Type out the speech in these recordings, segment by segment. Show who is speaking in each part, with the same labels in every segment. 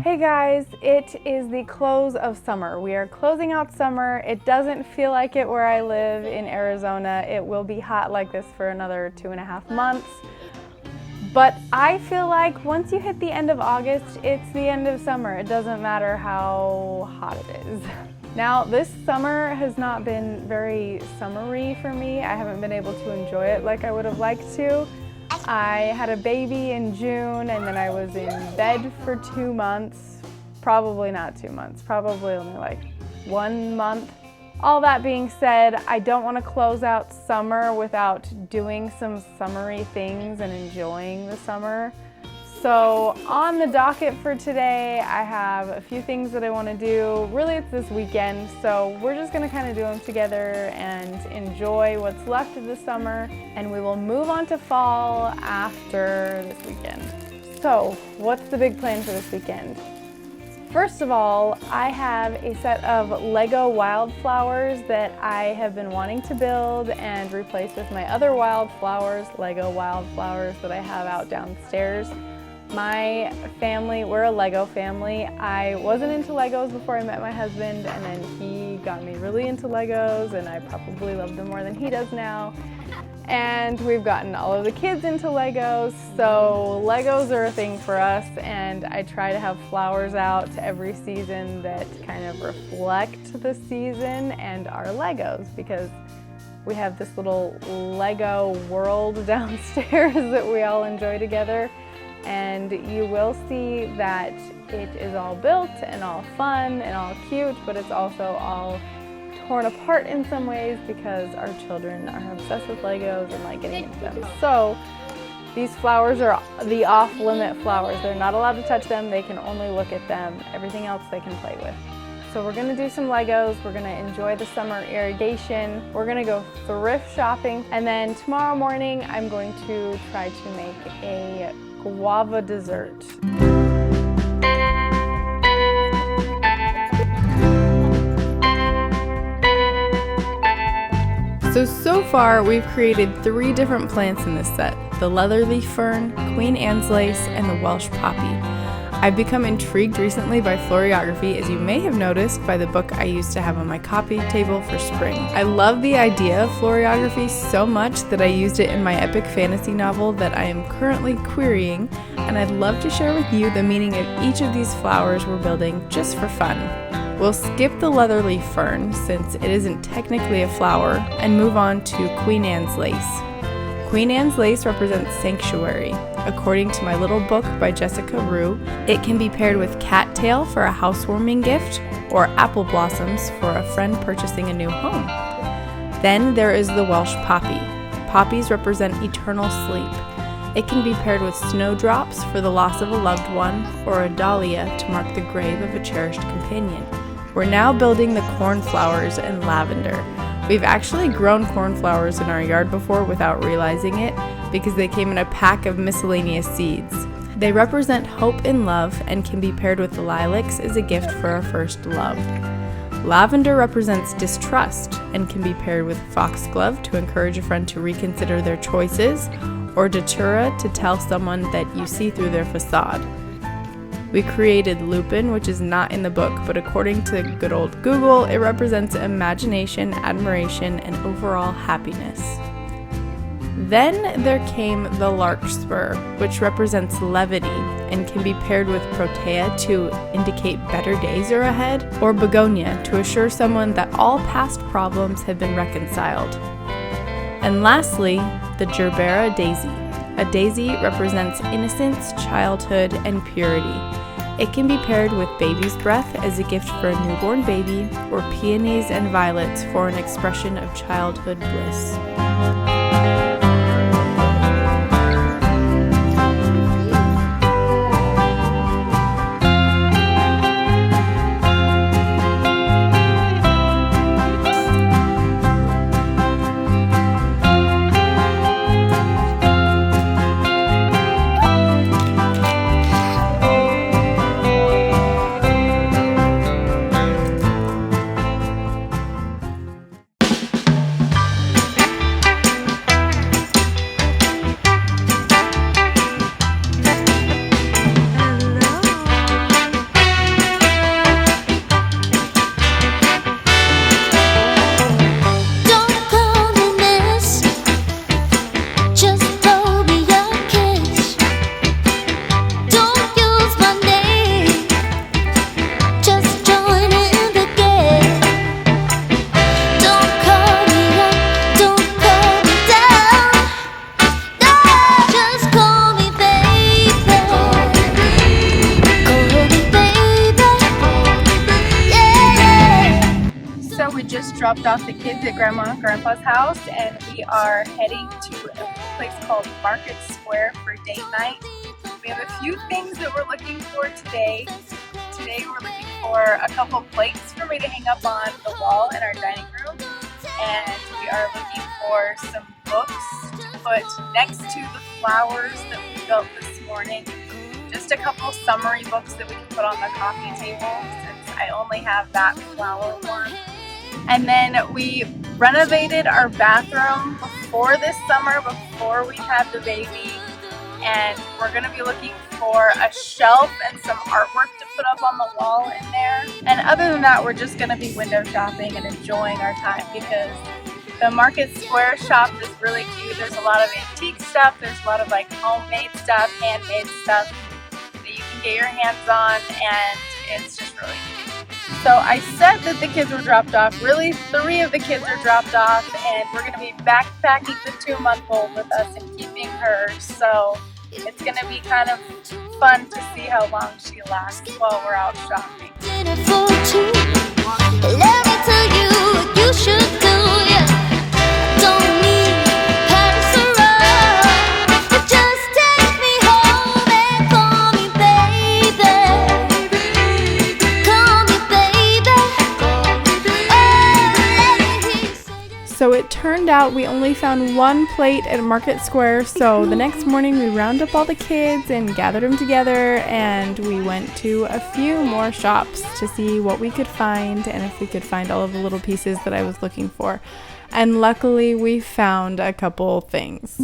Speaker 1: Hey guys, it is the close of summer. We are closing out summer. It doesn't feel like it where I live in Arizona. It will be hot like this for another 2.5 months. But I feel like once you hit the end of August, it's the end of summer. It doesn't matter how hot it is. Now, this summer has not been very summery for me. I haven't been able to enjoy it like I would have liked to. I had a baby in June and then I was in bed for 2 months. Probably not 2 months, probably only like 1 month. All that being said, I don't want to close out summer without doing some summery things and enjoying the summer. So on the docket for today, I have a few things that I want to do. Really, it's this weekend, so we're just going to kind of do them together and enjoy what's left of the summer, and we will move on to fall after this weekend. So what's the big plan for this weekend? First of all, I have a set of Lego Wildflowers that I have been wanting to build and replace with my other Wildflowers, Lego Wildflowers that I have out downstairs. My family, we're a Lego family. I wasn't into Legos before I met my husband, and then he got me really into Legos, and I probably love them more than he does now. And we've gotten all of the kids into Legos, so Legos are a thing for us, and I try to have flowers out every season that kind of reflect the season and our Legos, because we have this little Lego world downstairs that we all enjoy together. And you will see that it is all built and all fun and all cute, but it's also all torn apart in some ways because our children are obsessed with Legos and like getting into them. So these flowers are the off-limit flowers. They're not allowed to touch them. They can only look at them. Everything else they can play with. So we're going to do some Legos. We're going to enjoy the summer irrigation. We're going to go thrift shopping. And then tomorrow morning, I'm going to try to make a guava dessert. So far we've created 3 different plants in this set: the leatherleaf fern, Queen Anne's lace, and the Welsh poppy. I've become intrigued recently by florography, as you may have noticed by the book I used to have on my coffee table for spring. I love the idea of florography so much that I used it in my epic fantasy novel that I am currently querying, and I'd love to share with you the meaning of each of these flowers we're building just for fun. We'll skip the leatherleaf fern since it isn't technically a flower and move on to Queen Anne's lace. Queen Anne's lace represents sanctuary. According to my little book by Jessica Rue, it can be paired with cattail for a housewarming gift or apple blossoms for a friend purchasing a new home. Then there is the Welsh poppy. Poppies represent eternal sleep. It can be paired with snowdrops for the loss of a loved one or a dahlia to mark the grave of a cherished companion. We're now building the cornflowers and lavender. We've actually grown cornflowers in our yard before without realizing it because they came in a pack of miscellaneous seeds. They represent hope and love and can be paired with lilacs as a gift for our first love. Lavender represents distrust and can be paired with foxglove to encourage a friend to reconsider their choices, or datura to tell someone that you see through their facade. We created lupin, which is not in the book, but according to good old Google, it represents imagination, admiration, and overall happiness. Then there came the larkspur, which represents levity and can be paired with protea to indicate better days are ahead, or begonia to assure someone that all past problems have been reconciled. And lastly, the gerbera daisy. A daisy represents innocence, childhood, and purity. It can be paired with baby's breath as a gift for a newborn baby, or peonies and violets for an expression of childhood bliss. dropped off the kids at Grandma and Grandpa's house, and we are heading to a place called Market Square for date night. We have a few things that we're looking for today. Today we're looking for a couple plates for me to hang up on the wall in our dining room, and we are looking for some books to put next to the flowers that we built this morning. Just a couple summary books that we can put on the coffee table since I only have that flower one. And then we renovated our bathroom before this summer, before we had the baby, and we're going to be looking for a shelf and some artwork to put up on the wall in there. And other than that, we're just going to be window shopping and enjoying our time because the Market Square shop is really cute. There's a lot of antique stuff, there's a lot of like homemade stuff, handmade stuff that you can get your hands on, and it's just really cute. So I said that the kids were dropped off. Really, 3 of the kids are dropped off, and we're going to be backpacking the 2-month-old with us and keeping her. So it's going to be kind of fun to see how long she lasts while we're out shopping. So it turned out we only found 1 plate at Market Square, so the next morning we rounded up all the kids and gathered them together, and we went to a few more shops to see what we could find and if we could find all of the little pieces that I was looking for. And luckily we found a couple things.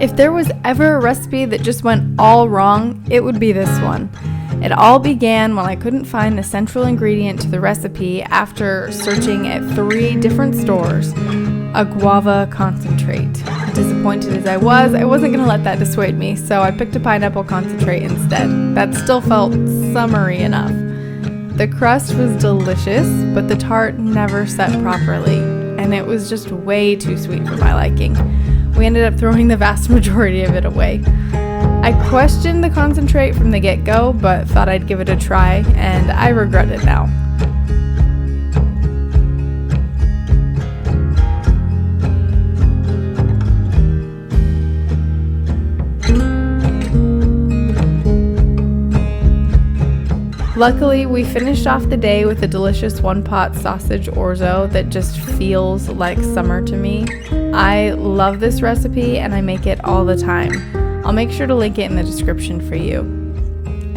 Speaker 1: If there was ever a recipe that just went all wrong, it would be this one. It all began when I couldn't find the central ingredient to the recipe after searching at 3 different stores: a guava concentrate. Disappointed as I wasn't going to let that dissuade me, so I picked a pineapple concentrate instead. That still felt summery enough. The crust was delicious, but the tart never set properly, and it was just way too sweet for my liking. We ended up throwing the vast majority of it away. I questioned the concentrate from the get-go, but thought I'd give it a try, and I regret it now. Luckily, we finished off the day with a delicious 1-pot sausage orzo that just feels like summer to me. I love this recipe and I make it all the time. I'll make sure to link it in the description for you.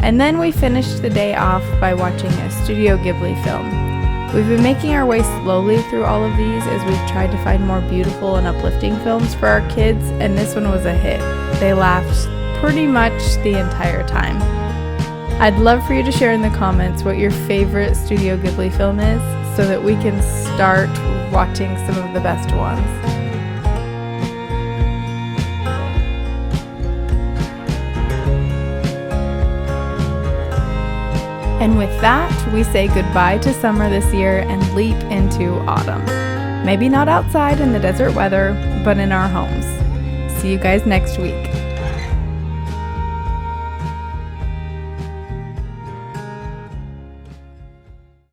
Speaker 1: And then we finished the day off by watching a Studio Ghibli film. We've been making our way slowly through all of these as we've tried to find more beautiful and uplifting films for our kids, and this one was a hit. They laughed pretty much the entire time. I'd love for you to share in the comments what your favorite Studio Ghibli film is so that we can start watching some of the best ones. And with that, we say goodbye to summer this year and leap into autumn. Maybe not outside in the desert weather, but in our homes. See you guys next week.